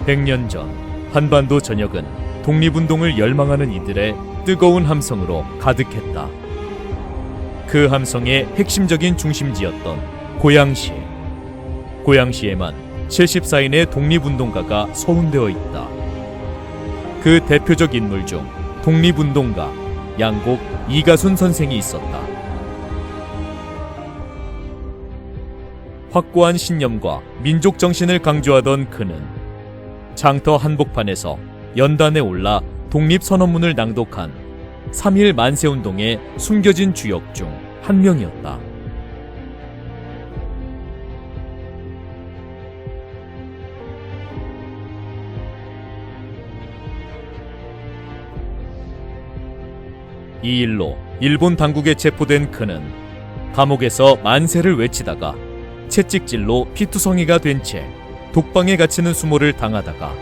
100년 전 한반도 전역은 독립운동을 열망하는 이들의 뜨거운 함성으로 가득했다. 그 함성의 핵심적인 중심지였던 고양시. 고양시에만 74인의 독립운동가가 서운되어 있다. 그 대표적 인물 중 독립운동가 양곡 이가순 선생이 있었다. 확고한 신념과 민족 정신을 강조하던 그는 장터 한복판에서 연단에 올라 독립선언문을 낭독한 3.1 만세운동의 숨겨진 주역 중 한 명이었다. 이 일로 일본 당국에 체포된 그는 감옥에서 만세를 외치다가 채찍질로 피투성이가 된 채 독방에 갇히는 수모를 당하다가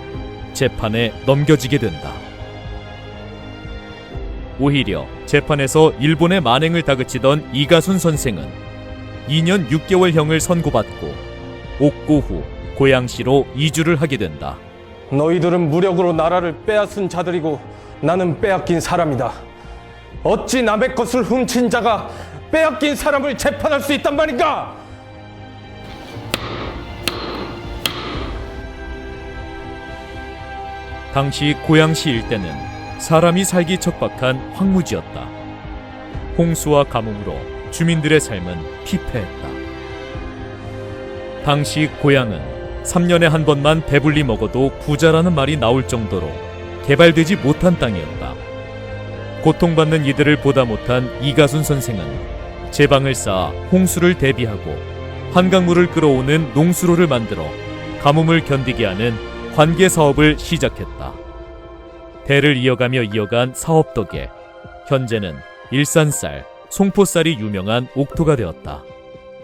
재판에 넘겨지게 된다. 오히려 재판에서 일본의 만행을 다그치던 이가순 선생은 2년 6개월형을 선고받고 옥고 후 고양시로 이주를 하게 된다. 너희들은 무력으로 나라를 빼앗은 자들이고 나는 빼앗긴 사람이다. 어찌 남의 것을 훔친 자가 빼앗긴 사람을 재판할 수 있단 말인가? 당시 고양시 일대는 사람이 살기 척박한 황무지였다. 홍수와 가뭄으로 주민들의 삶은 피폐했다. 당시 고양은 3년에 한 번만 배불리 먹어도 부자라는 말이 나올 정도로 개발되지 못한 땅이었다. 고통받는 이들을 보다 못한 이가순 선생은 제방을 쌓아 홍수를 대비하고 한강물을 끌어오는 농수로를 만들어 가뭄을 견디게 하는 관계 사업을 시작했다. 대를 이어간 사업 덕에 현재는 일산쌀, 송포쌀이 유명한 옥토가 되었다.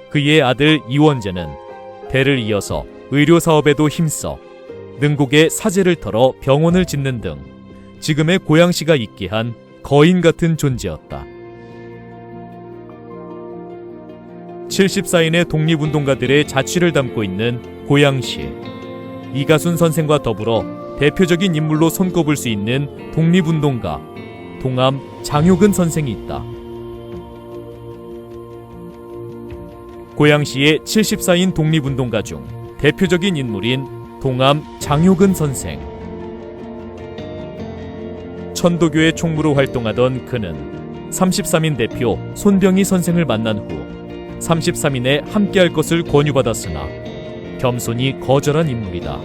그의 아들 이원재는 대를 이어서 의료 사업에도 힘써 능곡에 사제를 털어 병원을 짓는 등 지금의 고양시가 있게 한 거인 같은 존재였다. 74인의 독립운동가들의 자취를 담고 있는 고양시. 이가순 선생과 더불어 대표적인 인물로 손꼽을 수 있는 독립운동가 동암 장효근 선생이 있다. 고양시의 74인 독립운동가 중 대표적인 인물인 동암 장효근 선생. 천도교의 총무로 활동하던 그는 33인 대표 손병희 선생을 만난 후 33인에 함께할 것을 권유받았으나 겸손히 거절한 인물이다.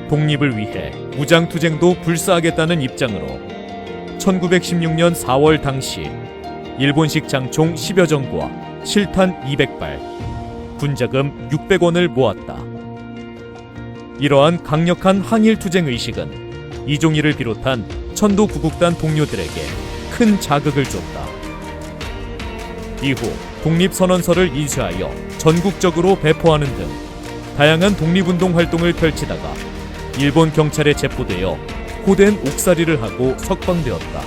독립을 위해 무장투쟁도 불사하겠다는 입장으로 1916년 4월 당시 일본식 장총 10여 정과 실탄 200발, 군자금 600원을 모았다. 이러한 강력한 항일투쟁 의식은 이종희를 비롯한 천도 구국단 동료들에게 큰 자극을 줬다. 이후 독립선언서를 인쇄하여 전국적으로 배포하는 등 다양한 독립운동 활동을 펼치다가 일본 경찰에 체포되어 호된 옥살이를 하고 석방되었다.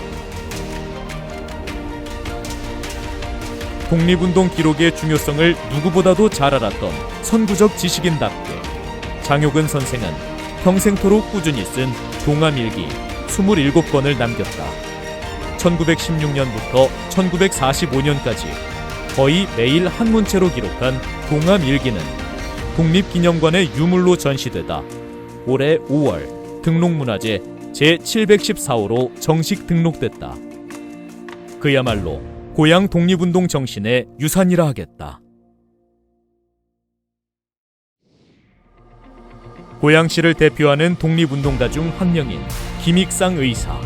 독립운동 기록의 중요성을 누구보다도 잘 알았던 선구적 지식인답게 장효근 선생은 평생토록 꾸준히 쓴 동암일기 27권을 남겼다. 1916년부터 1945년까지 거의 매일 한문체로 기록한 동암일기는 독립기념관의 유물로 전시되다 올해 5월 등록문화재 제714호로 정식 등록됐다. 그야말로 고양 독립운동 정신의 유산이라 하겠다. 고양시를 대표하는 독립운동가 중 한 명인 김익상 의사.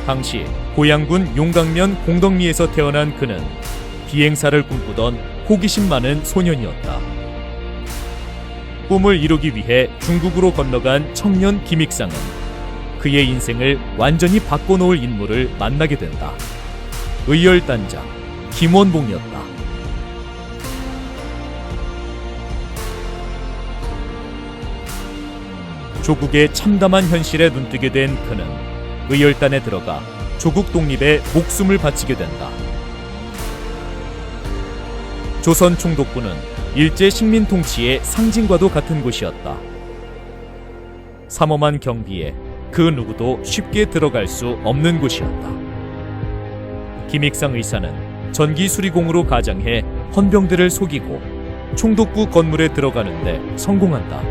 당시 고양군 용강면 공덕리에서 태어난 그는 비행사를 꿈꾸던 호기심 많은 소년이었다. 꿈을 이루기 위해 중국으로 건너간 청년 김익상은 그의 인생을 완전히 바꿔놓을 인물을 만나게 된다. 의열단장 김원봉이었다. 조국의 참담한 현실에 눈뜨게 된 그는 의열단에 들어가 조국 독립에 목숨을 바치게 된다. 조선 총독부는 일제 식민 통치의 상징과도 같은 곳이었다. 삼엄한 경비에 그 누구도 쉽게 들어갈 수 없는 곳이었다. 김익상 의사는 전기 수리공으로 가장해 헌병들을 속이고 총독부 건물에 들어가는데 성공한다.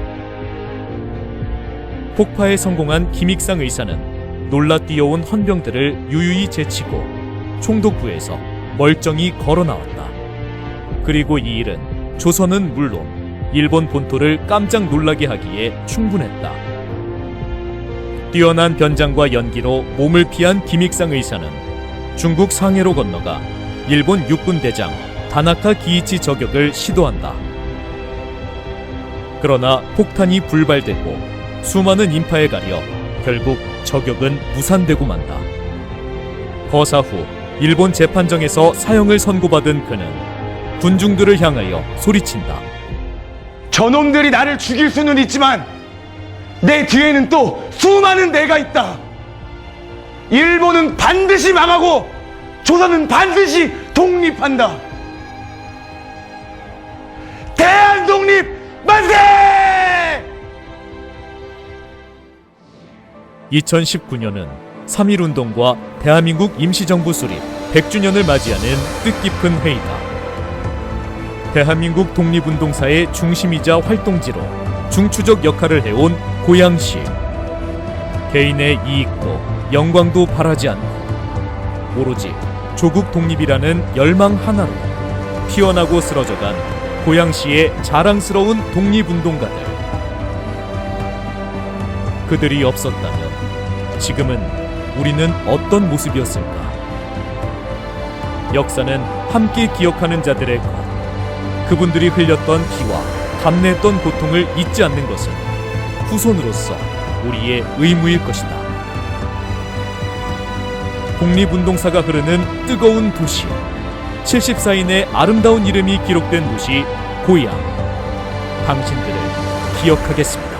폭파에 성공한 김익상 의사는 놀라 뛰어온 헌병들을 유유히 제치고 총독부에서 멀쩡히 걸어 나왔다. 그리고 이 일은 조선은 물론 일본 본토를 깜짝 놀라게 하기에 충분했다. 뛰어난 변장과 연기로 몸을 피한 김익상 의사는 중국 상해로 건너가 일본 육군 대장 다나카 기이치 저격을 시도한다. 그러나 폭탄이 불발되고 수많은 인파에 가려 결국 저격은 무산되고 만다. 거사 후 일본 재판정에서 사형을 선고받은 그는 군중들을 향하여 소리친다. 저놈들이 나를 죽일 수는 있지만 내 뒤에는 또 수많은 내가 있다. 일본은 반드시 망하고 조선은 반드시 독립한다. 대한독립 만세! 2019년은 3.1운동과 대한민국 임시정부 수립 100주년을 맞이하는 뜻깊은 해이다. 대한민국 독립운동사의 중심이자 활동지로 중추적 역할을 해온 고양시. 개인의 이익도 영광도 바라지 않고 오로지 조국 독립이라는 열망 하나로 피어나고 쓰러져간 고양시의 자랑스러운 독립운동가들. 그들이 없었다면 지금은 우리는 어떤 모습이었을까? 역사는 함께 기억하는 자들의 것. 그분들이 흘렸던 피와 감내했던 고통을 잊지 않는 것은 후손으로서 우리의 의무일 것이다. 독립운동사가 흐르는 뜨거운 도시, 74인의 아름다운 이름이 기록된 도시 고향. 당신들을 기억하겠습니다.